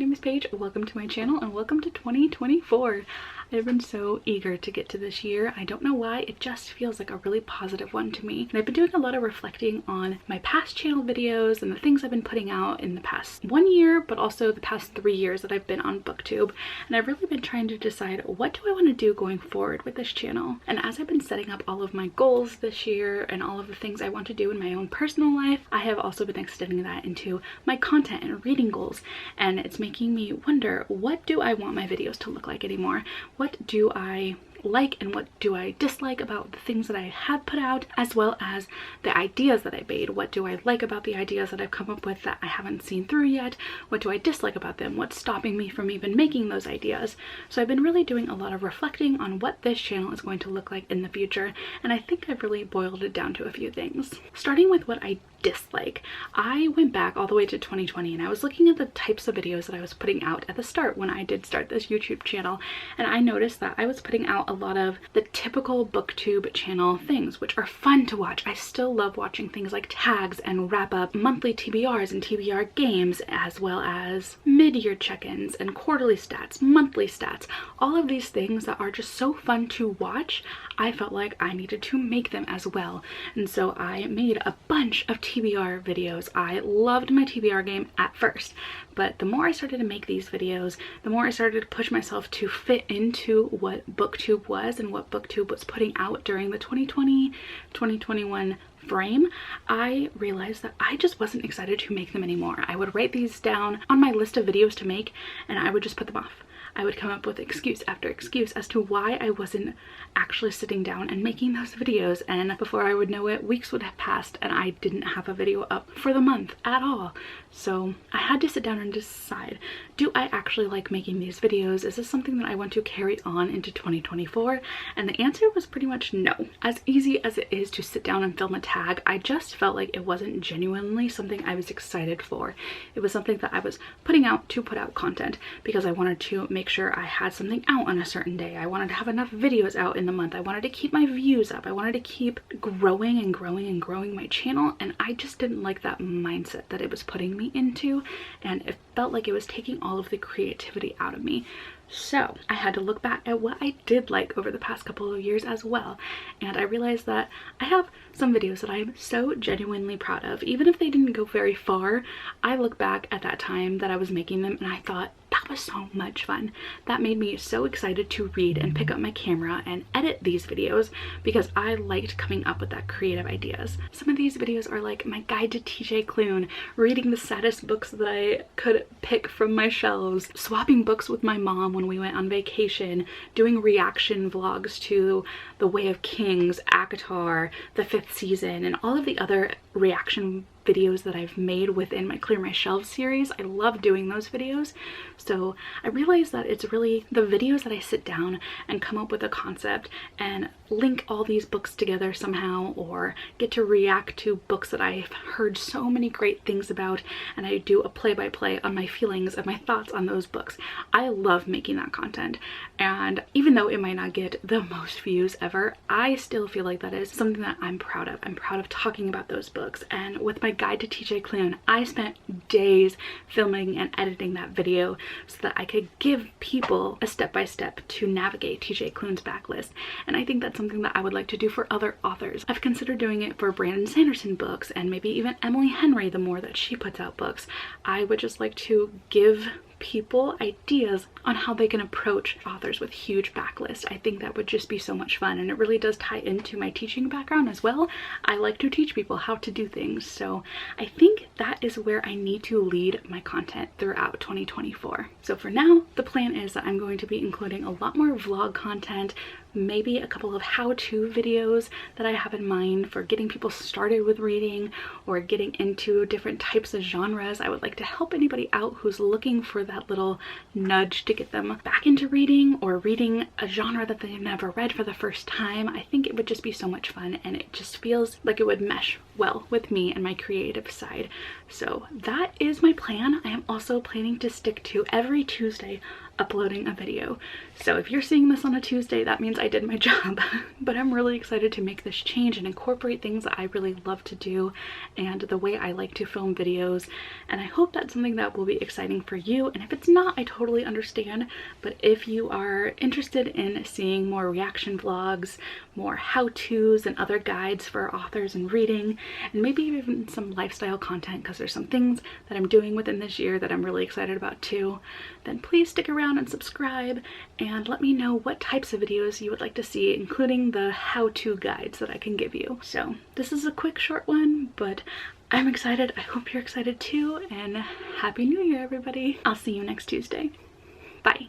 name is Paige. Welcome to my channel and welcome to 2024. I've been so eager to get to this year. I don't know why, it just feels like a really positive one to me. And I've been doing a lot of reflecting on my past channel videos and the things I've been putting out in the past 1 year, but also the past 3 years that I've been on BookTube. And I've really been trying to decide, what do I want to do going forward with this channel? And as I've been setting up all of my goals this year and all of the things I want to do in my own personal life, I have also been extending that into my content and reading goals. And it's making me wonder, what do I want my videos to look like anymore? What do I like and what do I dislike about the things that I have put out, as well as the ideas that I made? What do I like about the ideas that I've come up with that I haven't seen through yet? What do I dislike about them? What's stopping me from even making those ideas? So I've been really doing a lot of reflecting on what this channel is going to look like in the future, and I think I've really boiled it down to a few things. Starting with what I dislike. I went back all the way to 2020 and I was looking at the types of videos that I was putting out at the start when I did start this YouTube channel, and I noticed that I was putting out a lot of the typical BookTube channel things, which are fun to watch. I still love watching things like tags and wrap up monthly TBRs and TBR games, as well as mid-year check-ins and quarterly stats, monthly stats, all of these things that are just so fun to watch. I felt like I needed to make them as well, and so I made a bunch of TBR videos. I loved my TBR game at first, but the more I started to make these videos, the more I started to push myself to fit into what BookTube was and what BookTube was putting out during the 2020-2021 frame. I realized that I just wasn't excited to make them anymore. I would write these down on my list of videos to make and I would just put them off. I would come up with excuse after excuse as to why I wasn't actually sitting down and making those videos, and before I would know it, weeks would have passed and I didn't have a video up for the month at all. So I had to sit down and decide, do I actually like making these videos? Is this something that I want to carry on into 2024? And the answer was pretty much no. As easy as it is to sit down and film a tag, I just felt like it wasn't genuinely something I was excited for. It was something that I was putting out to put out content because I wanted to make sure I had something out on a certain day. I wanted to have enough videos out in the month. I wanted to keep my views up. I wanted to keep growing and growing and growing my channel, and I just didn't like that mindset that it was putting me into, and it felt like it was taking all of the creativity out of me. So I had to look back at what I did like over the past couple of years as well, and I realized that I have some videos that I'm so genuinely proud of. Even if they didn't go very far, I look back at that time that I was making them and I thought, that was so much fun. That made me so excited to read and pick up my camera and edit these videos because I liked coming up with that creative ideas. Some of these videos are like my guide to TJ Klune, reading the saddest books that I could pick from my shelves, swapping books with my mom when we went on vacation, doing reaction vlogs to The Way of Kings, ACOTAR, the 5th season, and all of the other reaction videos that I've made within my Clear My Shelves series. I love doing those videos. So I realized that it's really the videos that I sit down and come up with a concept and link all these books together somehow, or get to react to books that I've heard so many great things about, and I do a play-by-play on my feelings and my thoughts on those books. I love making that content, and even though it might not get the most views ever, I still feel like that is something that I'm proud of. I'm proud of talking about those books. And with my guide to TJ Klune, I spent days filming and editing that video so that I could give people a step-by-step to navigate TJ Klune's backlist, and I think that's something that I would like to do for other authors. I've considered doing it for Brandon Sanderson books and maybe even Emily Henry the more that she puts out books. I would just like to give people ideas on how they can approach authors with huge backlists. I think that would just be so much fun, and it really does tie into my teaching background as well. I like to teach people how to do things, so I think that is where I need to lead my content throughout 2024. So for now, the plan is that I'm going to be including a lot more vlog content, maybe a couple of how-to videos that I have in mind for getting people started with reading or getting into different types of genres. I would like to help anybody out who's looking for that little nudge to get them back into reading, or reading a genre that they've never read for the first time. I think it would just be so much fun, and it just feels like it would mesh well with me and my creative side. So that is my plan. I am also planning to stick to every Tuesday uploading a video. So if you're seeing this on a Tuesday, that means I did my job. But I'm really excited to make this change and incorporate things that I really love to do and the way I like to film videos. And I hope that's something that will be exciting for you. And if it's not, I totally understand. But if you are interested in seeing more reaction vlogs, more how-tos and other guides for authors and reading, and maybe even some lifestyle content, because there's some things that I'm doing within this year that I'm really excited about too, then please stick around and subscribe and let me know what types of videos you would like to see, including the how-to guides that I can give you. So this is a quick short one, but I'm excited. I hope you're excited too, and Happy New Year, everybody. I'll see you next Tuesday. Bye.